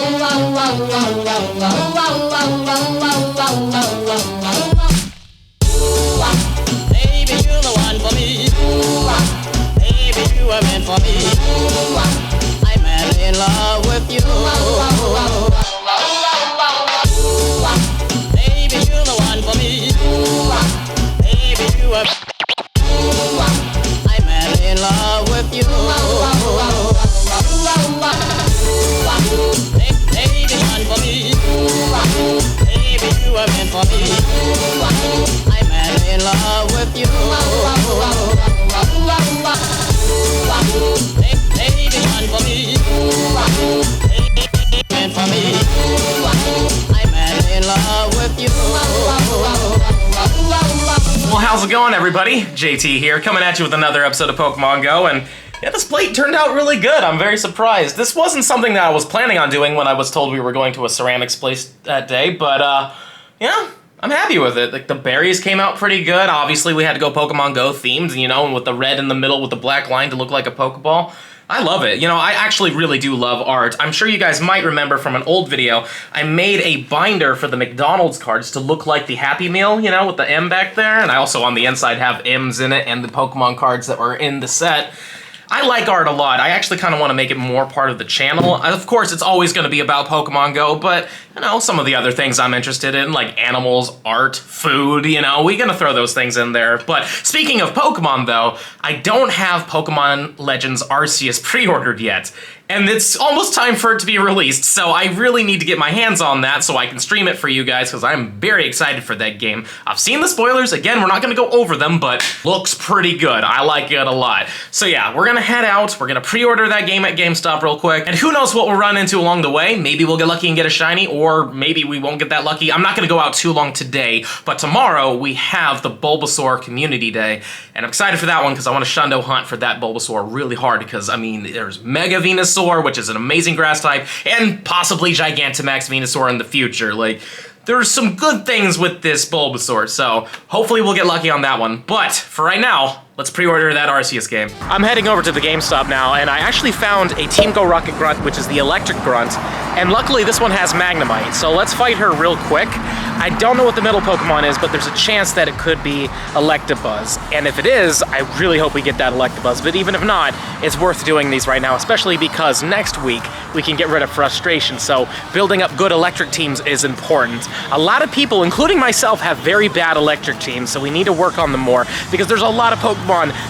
Baby, you're the one for me. Baby, you were meant for me. I'm madly in love with you. Baby, you're the one for me. Baby, you were. I'm madly in love with you. Baby, one for me. Baby, you were meant for me. I'm madly in love with you. Baby, one for me. Baby, meant for me. I'm madly in love with you. Well, how's it going, everybody? JT here, coming at you with another episode of Pokemon Go, and yeah, this plate turned out really good. I'm very surprised. This wasn't something that I was planning on doing when I was told we were going to a ceramics place that day, but yeah, I'm happy with it. Like, the berries came out pretty good. Obviously, we had to go Pokemon Go themed, you know, and with the red in the middle with the black line to look like a Pokeball. I love it. You know, I actually really do love art. I'm sure you guys might remember from an old video, I made a binder for the McDonald's cards to look like the Happy Meal, you know, with the M back there. And I also on the inside have M's in it and the Pokemon cards that were in the set. I like art a lot. I actually kind of want to make it more part of the channel. Of course, it's always going to be about Pokemon Go, but, you know, some of the other things I'm interested in, like animals, art, food, you know, we're going to throw those things in there. But speaking of Pokemon, though, I don't have Pokemon Legends Arceus pre-ordered yet. And it's almost time for it to be released, so I really need to get my hands on that so I can stream it for you guys, because I'm very excited for that game. I've seen the spoilers. Again, we're not going to go over them, but looks pretty good. I like it a lot. So yeah, we're going to head out. We're going to pre-order that game at GameStop real quick, and who knows what we'll run into along the way. Maybe we'll get lucky and get a shiny, or maybe we won't get that lucky. I'm not going to go out too long today, but tomorrow we have the Bulbasaur Community Day, and I'm excited for that one because I want to Shundo hunt for that Bulbasaur really hard because, I mean, there's Mega Venusaur, which is an amazing grass type, and possibly Gigantamax Venusaur in the future. Like, there's some good things with this Bulbasaur, so hopefully we'll get lucky on that one. But for right now, let's pre-order that Arceus game. I'm heading over to the GameStop now, and I actually found a Team Go Rocket Grunt, which is the electric grunt, and luckily this one has Magnemite, so let's fight her real quick. I don't know what the middle Pokemon is, but there's a chance that it could be Electabuzz, and if it is, I really hope we get that Electabuzz, but even if not, it's worth doing these right now, especially because next week we can get rid of frustration, so building up good electric teams is important. A lot of people, including myself, have very bad electric teams, so we need to work on them more, because there's a lot of Pokemon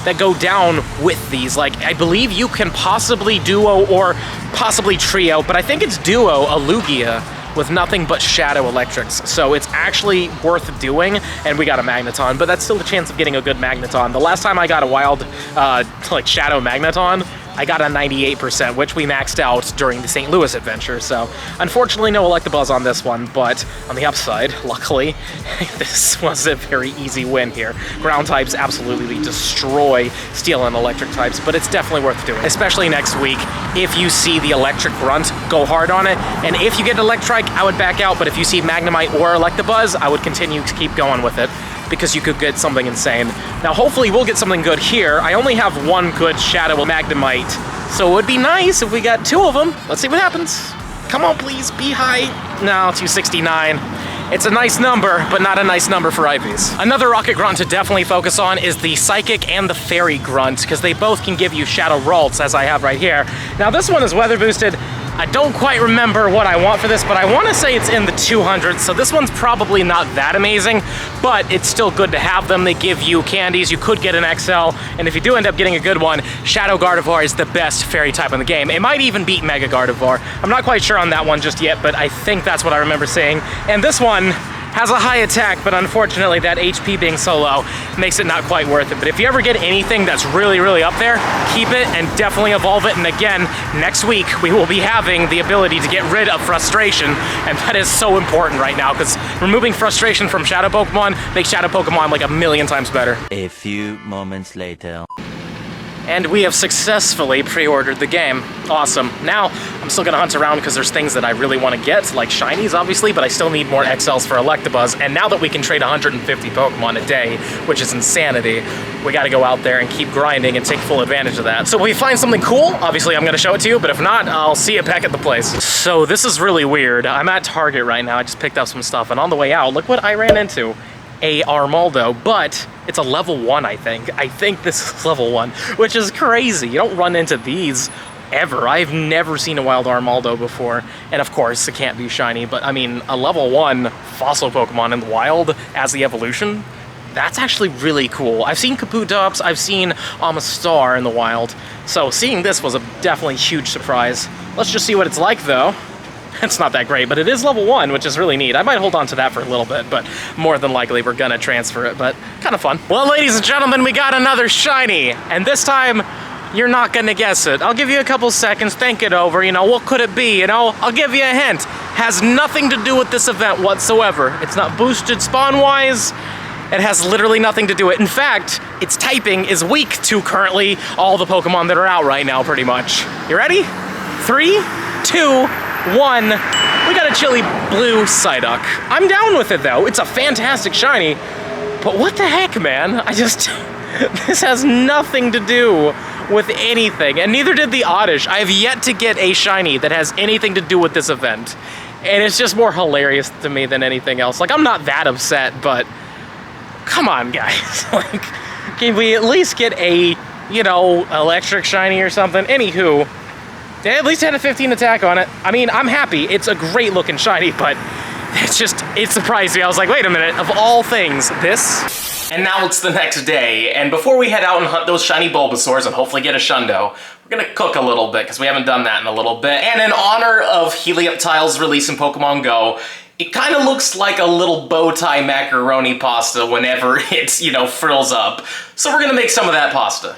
that go down with these. Like, I believe you can possibly duo or possibly trio, but I think it's duo a Lugia with nothing but Shadow Electrics. So it's actually worth doing, and we got a Magneton, but that's still a chance of getting a good Magneton. The last time I got a wild, like Shadow Magneton, I got a 98%, which we maxed out during the St. Louis adventure, so unfortunately no Electabuzz on this one, but on the upside, luckily, this was a very easy win here. Ground types absolutely destroy Steel and Electric types, but it's definitely worth doing, especially next week. If you see the Electric Grunt, go hard on it, and if you get Electrike, I would back out, but if you see Magnemite or Electabuzz, I would continue to keep going with it, because you could get something insane. Now, hopefully we'll get something good here. I only have one good Shadow Magnemite, so it would be nice if we got two of them. Let's see what happens. Come on, please, be high. No, 269. It's a nice number, but not a nice number for IVs. Another Rocket Grunt to definitely focus on is the Psychic and the Fairy Grunt, because they both can give you Shadow Ralts, as I have right here. Now, this one is weather boosted. I don't quite remember what I want for this, but I want to say it's in the 200s, so this one's probably not that amazing, but it's still good to have them. They give you candies, you could get an XL, and if you do end up getting a good one, Shadow Gardevoir is the best fairy type in the game. It might even beat Mega Gardevoir. I'm not quite sure on that one just yet, but I think that's what I remember saying. And this one has a high attack, but unfortunately that HP being so low makes it not quite worth it. But if you ever get anything that's really, really up there, keep it and definitely evolve it. And again, next week we will be having the ability to get rid of frustration, and that is so important right now, because removing frustration from Shadow Pokemon makes Shadow Pokemon like a million times better. A few moments later. And we have successfully pre-ordered the game. Awesome. Now, I'm still gonna hunt around because there's things that I really want to get, like Shinies, obviously, but I still need more XLs for Electabuzz. And now that we can trade 150 Pokemon a day, which is insanity, we gotta go out there and keep grinding and take full advantage of that. So if we find something cool, obviously I'm gonna show it to you, but if not, I'll see you back at the place. So this is really weird. I'm at Target right now. I just picked up some stuff, and on the way out, look what I ran into. A Armaldo, but it's a level 1, I think. I think this is level 1, which is crazy. You don't run into these ever. I've never seen a wild Armaldo before. And of course, it can't be shiny, but I mean, a level 1 fossil Pokemon in the wild as the evolution, that's actually really cool. I've seen Kabutops, I've seen Amistar in the wild, so seeing this was a definitely huge surprise. Let's just see what it's like, though. It's not that great, but it is level 1, which is really neat. I might hold on to that for a little bit, but more than likely we're gonna transfer it, but kind of fun. Well, ladies and gentlemen, we got another shiny, and this time, you're not gonna guess it. I'll give you a couple seconds, think it over, you know, what could it be, you know? I'll give you a hint. Has nothing to do with this event whatsoever. It's not boosted spawn-wise. It has literally nothing to do with it. In fact, its typing is weak to currently all the Pokemon that are out right now, pretty much. You ready? 3, 2, 1, we got a chilly blue Psyduck. I'm down with it though. It's a fantastic shiny, but what the heck, man? This has nothing to do with anything, and neither did the Oddish. I have yet to get a shiny that has anything to do with this event, and it's just more hilarious to me than anything else. Like, I'm not that upset, but come on, guys. Like, can we at least get a, you know, electric shiny or something? Anywho, they at least had a 15 attack on it. I mean, I'm happy. It's a great looking shiny, but it surprised me. I was like, wait a minute, of all things, this? And now it's the next day, and before we head out and hunt those shiny Bulbasaurs and hopefully get a Shundo, we're gonna cook a little bit, because we haven't done that in a little bit. And in honor of Helioptile's release in Pokemon Go, it kind of looks like a little bow tie macaroni pasta whenever it, you know, frills up. So we're gonna make some of that pasta.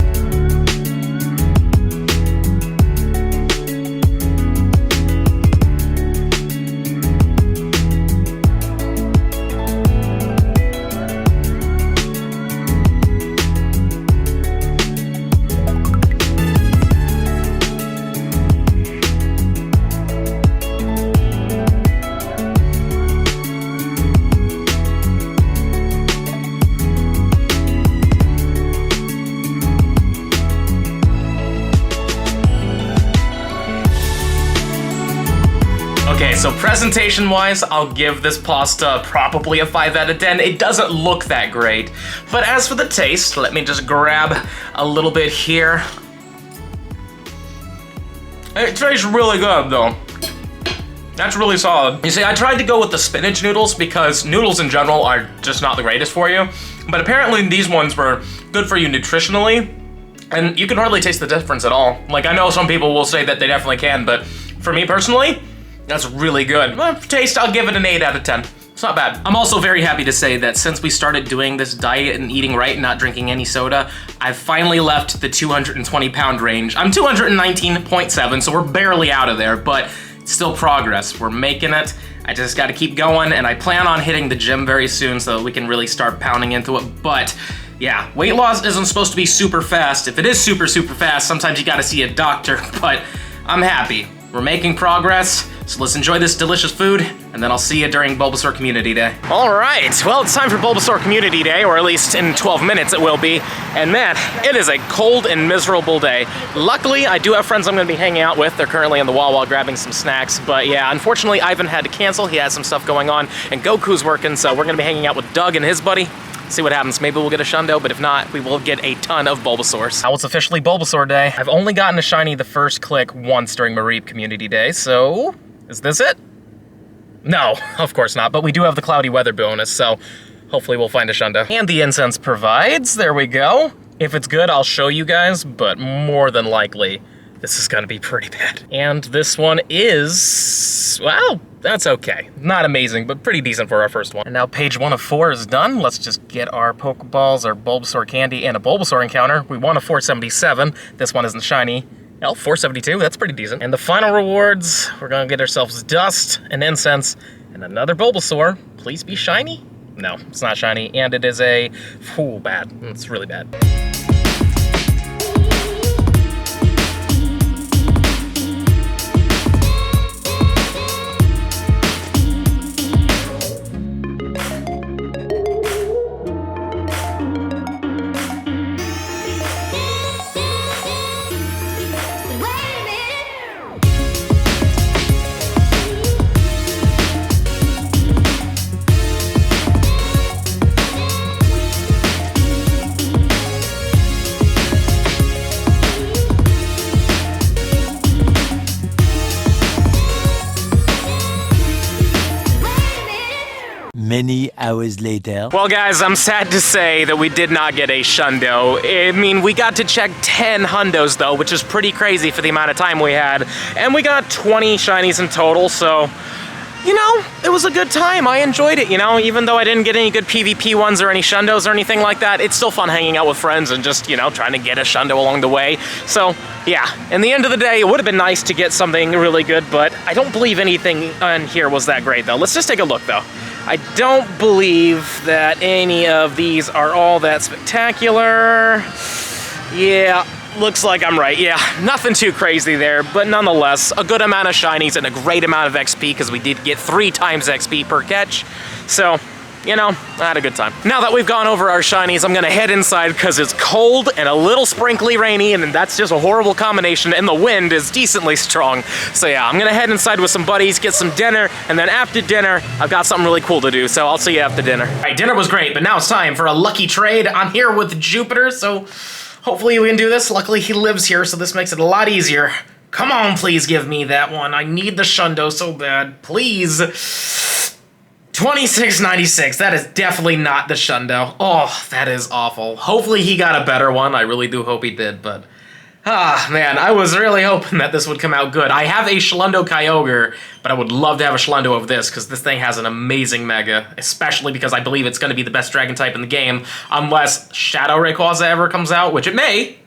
Okay, so presentation-wise, I'll give this pasta probably a 5 out of 10. It doesn't look that great. But as for the taste, let me just grab a little bit here. It tastes really good, though. That's really solid. You see, I tried to go with the spinach noodles because noodles in general are just not the greatest for you. But apparently these ones were good for you nutritionally, and you can hardly taste the difference at all. Like, I know some people will say that they definitely can, but for me personally, that's really good. Well, for taste, I'll give it an 8 out of 10. It's not bad. I'm also very happy to say that since we started doing this diet and eating right and not drinking any soda, I've finally left the 220-pound range. I'm 219.7, so we're barely out of there, but it's still progress. We're making it. I just gotta keep going, and I plan on hitting the gym very soon so that we can really start pounding into it, but yeah, weight loss isn't supposed to be super fast. If it is super fast, sometimes you gotta see a doctor, but I'm happy. We're making progress, so let's enjoy this delicious food, and then I'll see you during Bulbasaur Community Day. All right, well, it's time for Bulbasaur Community Day, or at least in 12 minutes it will be. And man, it is a cold and miserable day. Luckily, I do have friends I'm gonna be hanging out with. They're currently in the Wawa grabbing some snacks, but yeah, unfortunately, Ivan had to cancel. He has some stuff going on, and Goku's working, so we're gonna be hanging out with Doug and his buddy. See what happens. Maybe we'll get a Shundo, but if not, we will get a ton of Bulbasaurs. Now it's officially Bulbasaur Day. I've only gotten a shiny the first click once during Mareep Community Day, so is this it? No, of course not, but we do have the cloudy weather bonus, so hopefully we'll find a Shundo. And the incense provides, there we go. If it's good, I'll show you guys, but more than likely, this is gonna be pretty bad. And this one is, well, that's okay. Not amazing, but pretty decent for our first one. And now page 1 of 4 is done. Let's just get our Pokeballs, our Bulbasaur candy, and a Bulbasaur encounter. We won a 477. This one isn't shiny. Well, 472, that's pretty decent. And the final rewards, we're gonna get ourselves dust, an incense, and another Bulbasaur. Please be shiny? No, it's not shiny, and it is a, ooh, bad. It's really bad. Many hours later. Well, guys, I'm sad to say that we did not get a Shundo. I mean, we got to check 10 Hundos, though, which is pretty crazy for the amount of time we had. And we got 20 Shinies in total, so, you know, it was a good time. I enjoyed it, you know, even though I didn't get any good PvP ones or any Shundos or anything like that, it's still fun hanging out with friends and just, you know, trying to get a Shundo along the way. So, yeah, in the end of the day, it would have been nice to get something really good, but I don't believe anything in here was that great, though. Let's just take a look, though. I don't believe that any of these are all that spectacular. Yeah, looks like I'm right. Yeah, nothing too crazy there, but nonetheless, a good amount of Shinies and a great amount of XP because we did get 3 times XP per catch. So, you know, I had a good time. Now that we've gone over our Shinies, I'm gonna head inside because it's cold and a little sprinkly rainy, and that's just a horrible combination, and the wind is decently strong. So yeah, I'm gonna head inside with some buddies, get some dinner, and then after dinner, I've got something really cool to do, so I'll see you after dinner. All right, dinner was great, but now it's time for a lucky trade. I'm here with Jupiter, so hopefully we can do this. Luckily, he lives here, so this makes it a lot easier. Come on, please give me that one. I need the Shundo so bad. Please. 26.96. That is definitely not the Shundo. Oh, that is awful. Hopefully he got a better one. I really do hope he did, but... Ah, man, I was really hoping that this would come out good. I have a Shundo Kyogre, but I would love to have a Shundo of this, because this thing has an amazing Mega, especially because I believe it's going to be the best Dragon type in the game, unless Shadow Rayquaza ever comes out, which it may,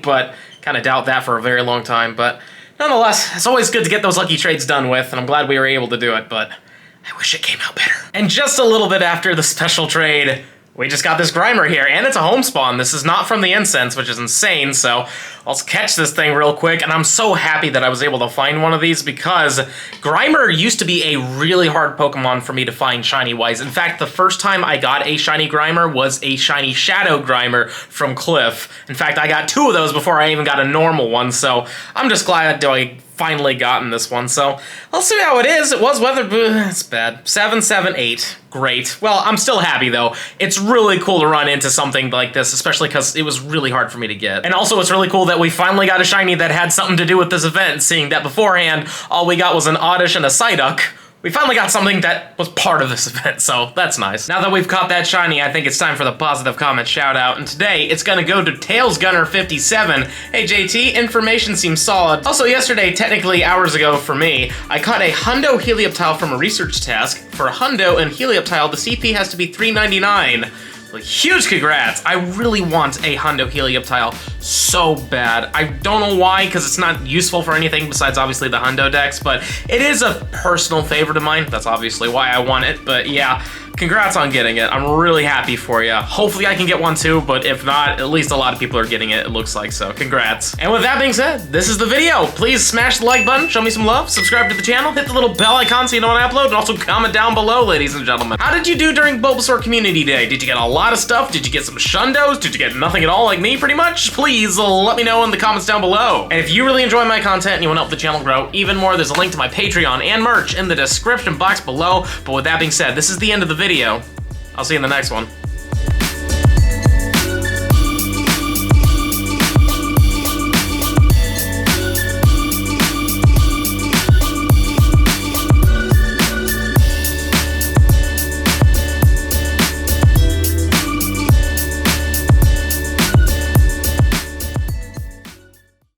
but kind of doubt that for a very long time. But nonetheless, it's always good to get those lucky trades done with, and I'm glad we were able to do it, but I wish it came out better. And just a little bit after the special trade, we just got this Grimer here, and it's a home spawn. This is not from the incense, which is insane, so let's catch this thing real quick, and I'm so happy that I was able to find one of these because Grimer used to be a really hard Pokemon for me to find shiny-wise. In fact, the first time I got a shiny Grimer was a shiny Shadow Grimer from Cliff. In fact, I got 2 of those before I even got a normal one, so I'm just glad that I finally gotten this one. So let's see how it is. It was weathered, it's bad. 778, great. Well, I'm still happy though. It's really cool to run into something like this, especially because it was really hard for me to get. And also it's really cool that we finally got a shiny that had something to do with this event, seeing that beforehand, all we got was an Oddish and a Psyduck. We finally got something that was part of this event, so that's nice. Now that we've caught that shiny, I think it's time for the positive comment shout out, and today it's gonna go to Tails Gunner 57. Hey JT, information seems solid. Also yesterday, technically hours ago for me, I caught a Hundo Helioptile from a research task. For a Hundo and Helioptile, the CP has to be 399. Like, huge congrats! I really want a Hundo Helioptile so bad. I don't know why, because it's not useful for anything besides obviously the Hundo decks, but it is a personal favorite of mine. That's obviously why I want it, but yeah. Congrats on getting it. I'm really happy for you. Hopefully I can get one too, but if not, at least a lot of people are getting it looks like, so congrats. And with that being said, this is the video. Please smash the like button, show me some love, subscribe to the channel, hit the little bell icon so you know when I upload, and also comment down below, ladies and gentlemen. How did you do during Bulbasaur Community Day? Did you get a lot of stuff? Did you get some Shundos? Did you get nothing at all like me, pretty much? Please let me know in the comments down below. And if you really enjoy my content and you want to help the channel grow even more, there's a link to my Patreon and merch in the description box below. But with that being said, this is the end of the video. I'll see you in the next one.